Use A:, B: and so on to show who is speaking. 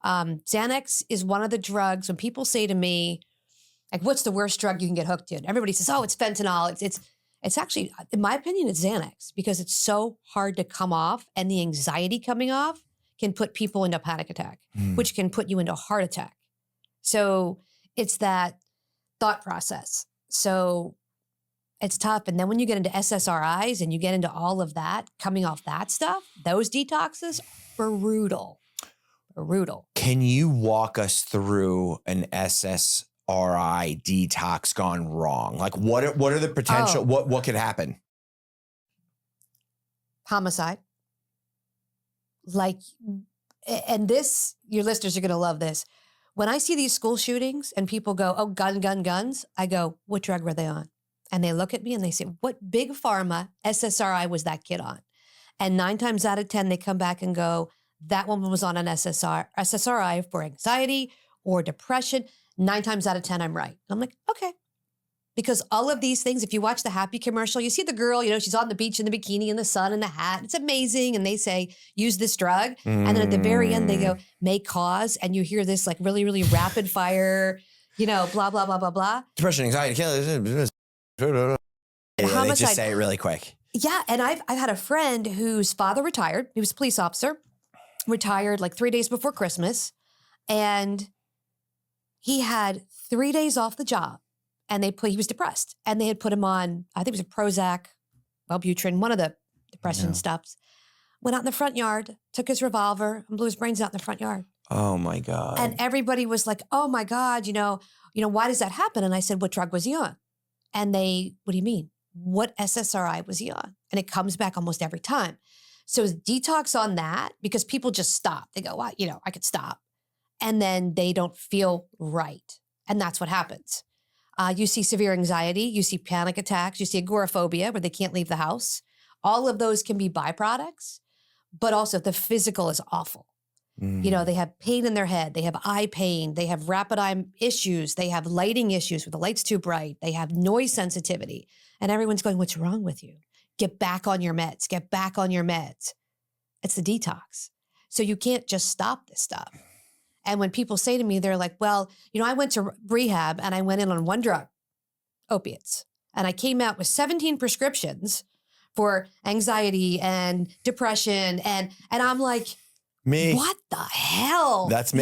A: Xanax is one of the drugs when people say to me, like, what's the worst drug you can get hooked in? Everybody says, oh, it's fentanyl. It's actually, in my opinion, it's Xanax because it's so hard to come off, and the anxiety coming off can put people into a panic attack, which can put you into a heart attack. So it's that thought process. So it's tough. And then when you get into SSRIs and you get into all of that, coming off that stuff, those detoxes, brutal.
B: Can you walk us through an SSRI detox gone wrong? Like what are the potential, what could happen?
A: Homicide. Like, and this, your listeners are going to love this. When I see these school shootings and people go, oh, guns, I go, what drug were they on? And they look at me and they say, what big pharma SSRI was that kid on? And 9 times out of 10, they come back and go, that woman was on an SSRI for anxiety or depression. 9 times out of 10, I'm right. And I'm like, okay. Because all of these things, if you watch the Happy commercial, you see the girl, she's on the beach in the bikini in the sun and the hat. It's amazing. And they say, use this drug. And then at the very end, they go, may cause. And you hear this like really, really rapid fire, blah, blah, blah, blah, blah.
B: Depression, anxiety, killers. They just say it really quick.
A: Yeah. And I've had a friend whose father retired. He was a police officer, retired like 3 days before Christmas. And he had 3 days off the job. And he was depressed. And they had put him on, I think it was a Prozac, Wellbutrin, one of the depression stuffs. Went out in the front yard, took his revolver, and blew his brains out in the front yard.
B: Oh my God.
A: And everybody was like, oh my God, why does that happen? And I said, what drug was he on? And what do you mean? What SSRI was he on? And it comes back almost every time. So is detox on that? Because people just stop. They go, well, I could stop. And then they don't feel right. And that's what happens. You see severe anxiety, you see panic attacks, you see agoraphobia where they can't leave the house. All of those can be byproducts, but also the physical is awful. They have pain in their head, they have eye pain, they have rapid eye issues, they have lighting issues where the light's too bright, they have noise sensitivity. And everyone's going, what's wrong with you? Get back on your meds, get back on your meds. It's the detox. So you can't just stop this stuff. And when people say to me, they're like, well, I went to rehab and I went in on one drug, opiates. And I came out with 17 prescriptions for anxiety and depression. And I'm like,
B: me.
A: What the hell?
B: That's me.